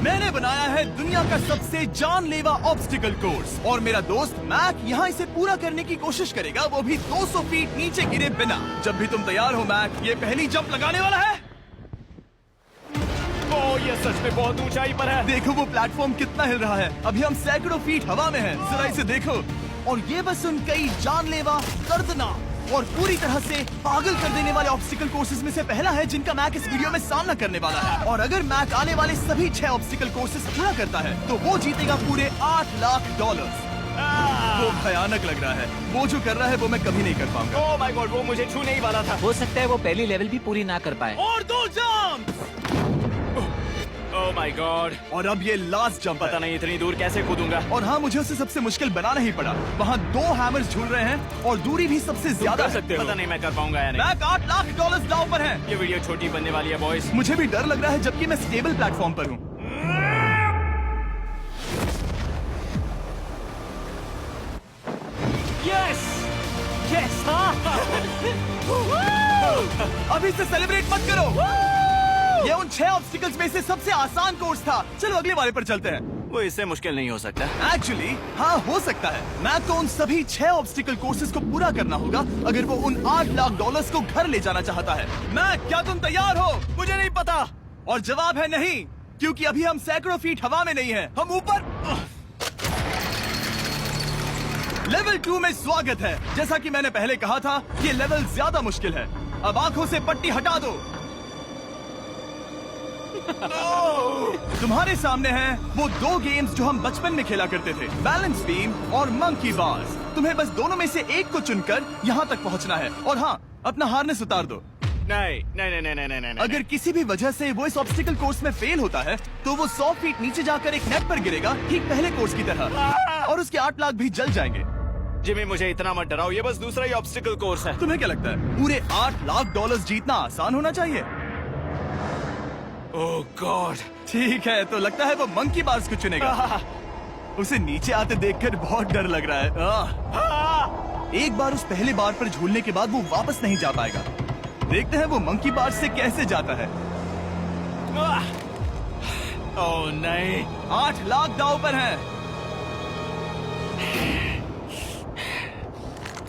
मैंने बनाया है दुनिया का सबसे जानलेवा ऑब्स्टिकल कोर्स और मेरा दोस्त मैक यहाँ इसे पूरा करने की कोशिश करेगा, वो भी 200 फीट नीचे गिरे बिना। जब भी तुम तैयार हो मैक, ये पहली जंप लगाने वाला है। ओह, ये सच में बहुत ऊंचाई पर है। देखो वो प्लेटफॉर्म कितना हिल रहा है। अभी हम सैकड़ों फीट हवा में हैं। जरा इसे देखो। और ये बस उन कई जानलेवा, दर्दनाक और पूरी तरह से पागल कर देने वाले ऑब्स्टिकल कोर्सेज में से पहला है जिनका मैक इस वीडियो में सामना करने वाला है। और अगर मैक आने वाले सभी 6 ऑब्स्टिकल कोर्सेज पूरा करता है तो वो जीतेगा पूरे $8 लाख। वो भयानक लग रहा है। वो जो कर रहा है वो मैं कभी नहीं कर पाऊंगा। ओह माय गॉड, वो मुझे छूने ही वाला था। हो सकता है वो पहली लेवल भी पूरी ना कर पाए। और 2 जंप। Oh my God. और अब ये लास्ट जंप पता नहीं इतनी दूर कैसे कूदूंगा। और हाँ, मुझे उसे सबसे मुश्किल बनाना ही पड़ा। वहाँ 2 हैमर्स झूल रहे हैं और दूरी भी सबसे ज्यादा कर है। सकते हो। पता नहीं मैं कर पाऊंगा या नहीं। मैक $8 लाख दांव पर है। ये वीडियो छोटी बनने वाली है बॉयज। मुझे भी डर लग रहा है जबकि मैं स्टेबल प्लेटफॉर्म पर हूँ। Yes yes. अभी से सेलिब्रेट मत करो। ये उन 6 ऑब्स्टिकल्स में से सबसे आसान कोर्स था। चलो अगले वाले पर चलते हैं। वो इससे मुश्किल नहीं हो सकता। एक्चुअली हाँ, हो सकता है। मैक को उन सभी 6 ऑब्स्टिकल कोर्सेज को पूरा करना होगा अगर वो उन $8 लाख को घर ले जाना चाहता है। मैक, क्या तुम तैयार हो? मुझे नहीं पता। और जवाब है नहीं, क्योंकि अभी हम सैकड़ों फीट हवा में नहीं हैं। हम ऊपर। लेवल 2 में स्वागत है। जैसा कि मैंने पहले कहा था, ये लेवल ज्यादा मुश्किल है। अब आंखों से पट्टी हटा दो। तुम्हारे सामने हैं वो 2 गेम्स जो हम बचपन में खेला करते थे, बैलेंस बीम और मंकी बार्स। तुम्हें बस दोनों में से एक को चुनकर यहाँ तक पहुँचना है। और हाँ, अपना हार्नेस उतार दो। नहीं नहीं नहीं नहीं नहीं नहीं। अगर किसी भी वजह से वो इस ऑब्स्टिकल कोर्स में फेल होता है तो वो 100 फीट नीचे जाकर एक नेट पर गिरेगा, ठीक पहले कोर्स की तरह, और उसके 8 लाख भी जल जाएंगे। जिमी, मुझे इतना मत डराओ। ये बस दूसरा ही ऑब्स्टिकल कोर्स है। तुम्हें क्या लगता है पूरे $8 लाख जीतना आसान होना चाहिए? ओह गॉड। ठीक है, तो लगता है वो मंकी बार्स को चुनेगा। उसे नीचे आते देखकर बहुत डर लग रहा है। एक बार उस पहले बार पर झूलने के बाद वो वापस नहीं जा पाएगा। देखते हैं वो मंकी बार्स से कैसे जाता है। ओह नहीं। 8 लाख दांव पर है।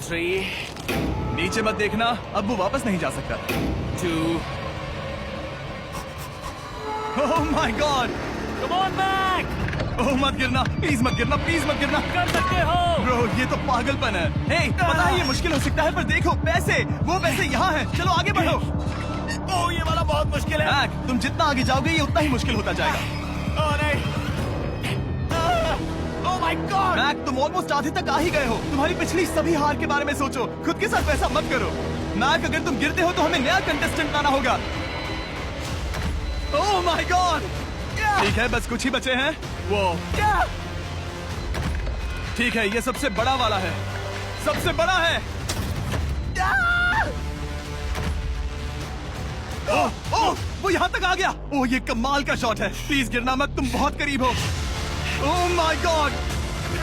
3 नीचे मत देखना, अब वो वापस नहीं जा सकता। 2 oh my god. Come on Mac. Oh मत गिरना, प्लीज मत गिरना, प्लीज मत गिरना। कर सकते हो। ब्रो, ये तो पागलपन है। हे, पता है ये मुश्किल हो सकता है, पर देखो पैसे, वो पैसे यहाँ हैं। चलो आगे बढ़ो। ओह, ये वाला बहुत मुश्किल है। मैक, तुम जितना आगे जाओगे ये उतना ही मुश्किल होता जाएगा। ओह नहीं। ओह माय गॉड। मैक, तुम ऑलमोस्ट आधे तक आ ही गए हो। तुम्हारी पिछली सभी हार के बारे में सोचो। खुद के साथ वैसा मत करो। मैक, अगर तुम गिरते हो तो हमें नया कंटेस्टेंट लाना होगा। ओह माय गॉड। ठीक है, बस कुछ ही बचे हैं। वो ठीक है, ये सबसे बड़ा वाला है। सबसे बड़ा है। ओह ओह, वो यहाँ तक आ गया। ओह, ये कमाल का शॉट है। प्लीज गिरना मत, तुम बहुत करीब हो। ओह माय गॉड,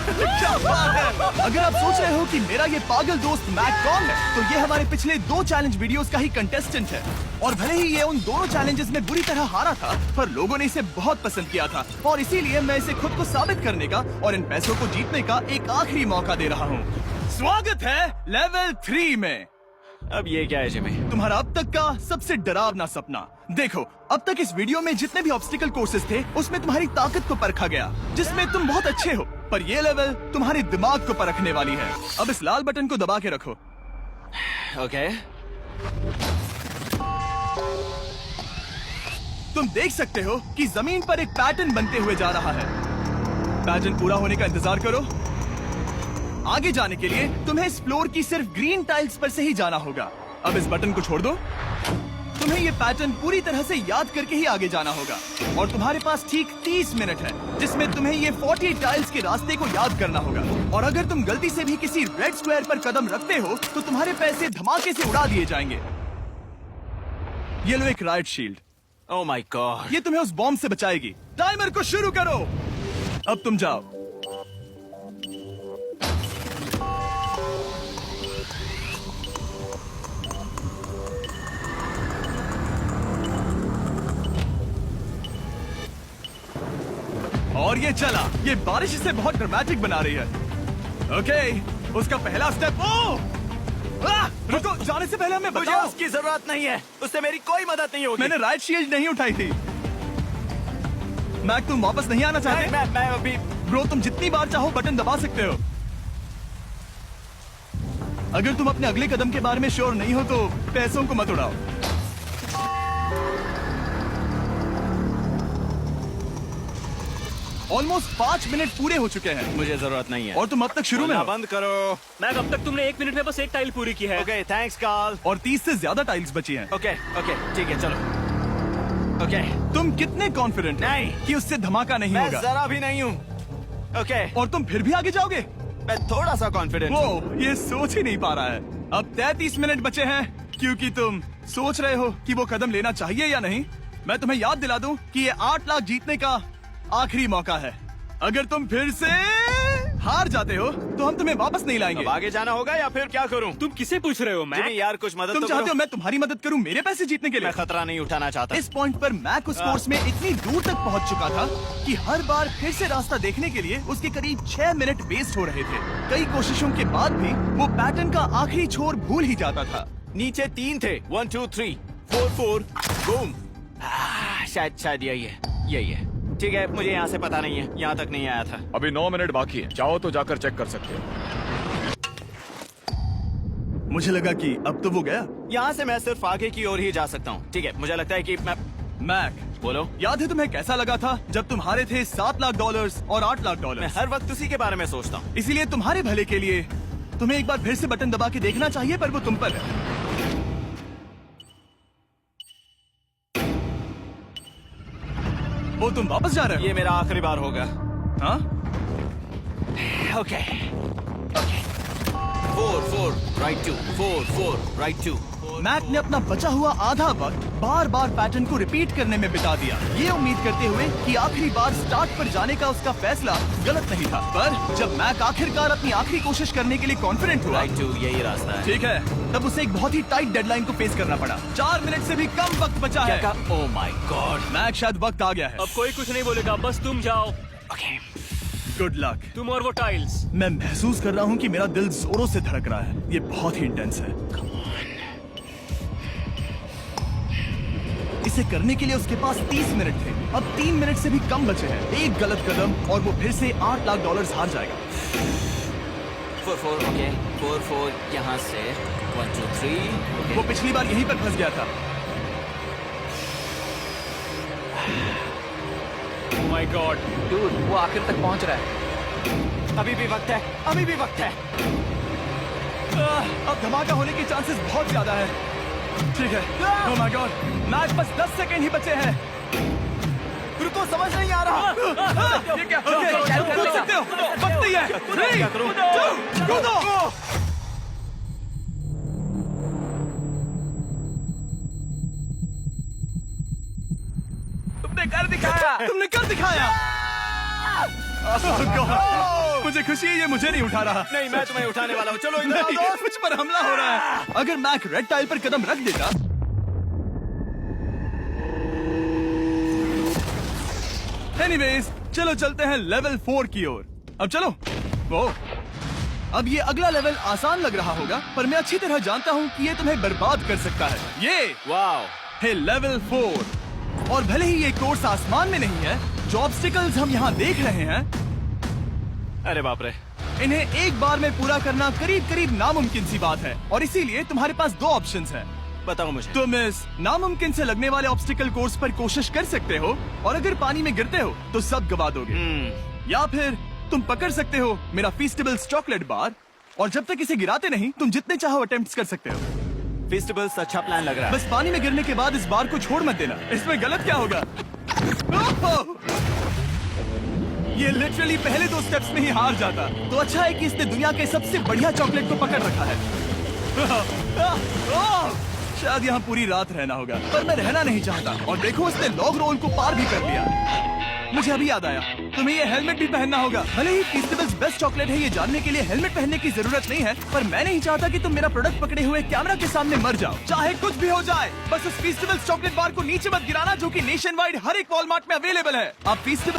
क्या बात है। अगर आप सोच रहे हो कि मेरा ये पागल दोस्त मैक कौन है, तो ये हमारे पिछले 2 चैलेंज वीडियोस का ही कंटेस्टेंट है। और भले ही ये उन दोनों चैलेंजेस में बुरी तरह हारा था, पर लोगों ने इसे बहुत पसंद किया था और इसीलिए मैं इसे खुद को साबित करने का और इन पैसों को जीतने का एक आखिरी मौका दे रहा हूँ। स्वागत है लेवल 3 में। अब ये क्या है जिमी? तुम्हारा अब तक का सबसे डरावना सपना। देखो, अब तक इस वीडियो में जितने भी ऑब्स्टिकल कोर्सेज थे उसमें तुम्हारी ताकत को परखा गया, जिसमें तुम बहुत अच्छे हो। पर ये लेवल तुम्हारे दिमाग को परखने वाली है। अब इस लाल बटन को दबा के रखो। ओके। तुम देख सकते हो कि जमीन पर एक पैटर्न बनते हुए जा रहा है। पैटर्न पूरा होने का इंतजार करो। आगे जाने के लिए तुम्हें इस फ्लोर की सिर्फ ग्रीन टाइल्स पर से ही जाना होगा। अब इस बटन को छोड़ दो। तुम्हें ये पैटर्न पूरी तरह से याद करके ही आगे जाना होगा और तुम्हारे पास ठीक 30 मिनट है जिसमें तुम्हें ये 40 टाइल्स के रास्ते को याद करना होगा। और अगर तुम गलती से भी किसी रेड स्क्वायर पर कदम रखते हो तो तुम्हारे पैसे धमाके से उड़ा दिए जाएंगे। ये लो एक right shield. Oh my God. ये तुम्हें उस बॉम्ब से बचाएगी। टाइमर को शुरू करो। अब तुम जाओ। और ये चला। ये बारिश इसे बहुत ड्रामेटिक बना रही है। ओके, उसका पहला स्टेप। रुको, जाने से पहले हमें मुझे बताओ। उसकी जरूरत नहीं है, उससे मेरी कोई मदद नहीं होगी। मैंने राइट शील्ड नहीं उठाई थी। मैक, तुम वापस नहीं आना चाहते? मैं अभी ब्रो, तुम जितनी बार चाहो बटन दबा सकते हो। अगर तुम अपने अगले कदम के बारे में श्योर नहीं हो तो पैसों को मत उड़ाओ। ऑलमोस्ट 5 मिनट पूरे हो चुके हैं मुझे जरूरत नहीं है। और तुम अब तक शुरू में बोलना हो। बंद करो। मैक, अब तक तुमने 1 मिनट में बस एक टाइल पूरी की है। Okay, thanks Carl. और 30 से ज्यादा टाइल्स बची हैं। ओके ओके, ठीक है, चलो। ओके, तुम कितने कॉन्फिडेंट नहीं। कि उससे धमाका नहीं मैं होगा? जरा भी नहीं हूँ। ओके, और तुम फिर भी आगे जाओगे? मैं थोड़ा सा कॉन्फिडेंट हूँ। वो ये सोच ही नहीं पा रहा है। अब 33 मिनट बचे हैं क्योंकि तुम सोच रहे हो कि वो कदम लेना चाहिए या नहीं। मैं तुम्हें याद दिला दूं कि ये 8 लाख जीतने का आखिरी मौका है। अगर तुम फिर से हार जाते हो तो हम तुम्हें वापस नहीं लाएंगे। अब आगे जाना होगा या फिर क्या करूँ? तुम किसे पूछ रहे हो मैक? जिमी यार, कुछ मदद तुम तो चाहते हो करो। मैं तुम्हारी मदद करूं मेरे पैसे जीतने के लिए? मैं खतरा नहीं उठाना चाहता। इस पॉइंट पर मैक उस कोर्स में इतनी दूर तक पहुंच चुका था कि हर बार फिर से रास्ता देखने के लिए उसके करीब 6 मिनट वेस्ट हो रहे थे। कई कोशिशों के बाद भी वो पैटर्न का आखिरी छोर भूल ही जाता था। नीचे 3 थे। 1 2 3 4 4 बूम। शायद यही है। ठीक है, मुझे यहाँ से पता नहीं है, यहाँ तक नहीं आया था। अभी 9 मिनट बाकी है, चाहो तो जाकर चेक कर सकते हो। मुझे लगा कि अब तो वो गया। यहाँ से मैं सिर्फ आगे की ओर ही जा सकता हूँ। ठीक है, मुझे लगता है कि मैं मैक, बोलो। याद है तुम्हें कैसा लगा था जब तुम हारे थे $7 लाख और $8 लाख? मैं हर वक्त उसी के बारे में सोचता हूँ। इसीलिए तुम्हारे भले के लिए तुम्हें एक बार फिर से बटन दबा के देखना चाहिए, पर वो तुम पर है। वो तुम वापस जा रहे हो? ये मेरा आखिरी बार होगा। हाँ? Okay 4 4 right 2 4 4 right 2। मैक ने अपना बचा हुआ आधा वक्त बार बार पैटर्न को रिपीट करने में बिता दिया, ये उम्मीद करते हुए कि आखिरी बार स्टार्ट पर जाने का उसका फैसला गलत नहीं था। पर जब मैक आखिरकार अपनी आखिरी कोशिश करने के लिए कॉन्फिडेंट हुआ, राइट 2 यही रास्ता है। ठीक है, तब उसे एक बहुत ही टाइट डेडलाइन को फेस करना पड़ा। 4 मिनट से भी कम वक्त बचा है। ओह माय गॉड। मैक, शायद वक्त आ गया है। अब कोई कुछ नहीं बोलेगा, बस तुम जाओ। Okay, good luck. तुम और वो टाइल्स। मैं महसूस कर रहा हूँ कि मेरा दिल जोरों से धड़क रहा है। ये बहुत ही इंटेंस है। इसे करने के लिए उसके पास 30 मिनट थे। अब 3 मिनट से भी कम बचे हैं। एक गलत कदम और वो फिर से $8 लाख हार जाएगा। 4 4 ओके 4 4 यहाँ से 1 2 3। वो पिछली बार यहीं पर फंस गया था। माय गॉड, डूड, वो आखिर तक पहुंच रहा है। अभी भी वक्त है, अभी भी वक्त है। अब धमाका होने के चांसेस बहुत ज्यादा है। ठीक है। ओह माय गॉड, मैच बस 10 सेकंड ही बचे हैं। रुको, समझ नहीं आ रहा। ये क्या? कूद सकते हो? वक्त नहीं है। 3 2 कूदो। तुमने कर दिखाया। तुमने कर दिखाया। Oh God, मुझे खुशी है ये मुझे नहीं उठा रहा। नहीं, मैं तुम्हें उठाने वाला हूँ। चलो इधर आओ नहीं, दोस्त। मुझ पर हमला हो रहा है। अगर मैक रेड टाइल पर कदम रख देता, एनीवेज, चलो चलते हैं लेवल 4 की ओर। अब चलो। वो अब ये अगला लेवल आसान लग रहा होगा, पर मैं अच्छी तरह जानता हूँ कि ये तुम्हें बर्बाद कर सकता है। ये वाओ, है लेवल 4। और भले ही ये कोर्स आसमान में नहीं है, जो ऑब्स्टिकल्स हम यहाँ देख रहे हैं, अरे बाप रे। इन्हें एक बार में पूरा करना करीब करीब नामुमकिन सी बात है। और इसीलिए तुम्हारे पास 2 ऑप्शंस हैं। बताओ मुझे। तुम इस नामुमकिन से लगने वाले ऑब्स्टिकल कोर्स पर कोशिश कर सकते हो, और अगर पानी में गिरते हो तो सब गवा दोगे। या फिर तुम पकड़ सकते हो मेरा फीस्टेबल्स चॉकलेट बार, और जब तक इसे गिराते नहीं तुम जितने चाहो अटेम्प्ट्स कर सकते हो। फेस्टिवल्स अच्छा प्लान लग रहा है। बस पानी में गिरने के बाद इस बार को छोड़ मत देना। इसमें गलत क्या होगा? ओह! ये लिटरली पहले 2 स्टेप्स में ही हार जाता। तो अच्छा है कि इसने दुनिया के सबसे बढ़िया चॉकलेट को पकड़ रखा है। शायद यहाँ पूरी रात रहना होगा, पर मैं रहना नहीं चाहता। और देखो, इसने लॉग रोल को पार भी कर लिया। मुझे अभी याद आया, तुम्हें ये हेलमेट भी पहनना होगा। भले ही फीस्टेबल्स बेस्ट चॉकलेट है, ये जानने के लिए हेलमेट पहनने की जरूरत नहीं है, पर मैं नहीं चाहता कि तुम मेरा प्रोडक्ट पकड़े हुए कैमरा के सामने मर जाओ। चाहे कुछ भी हो जाए, बस उस फीस्टेबल्स चॉकलेट बार को नीचे मत गिराना, जो कि नेशन वाइड हर एक वॉलमार्ट में अवेलेबल है। आप फीस्टेबल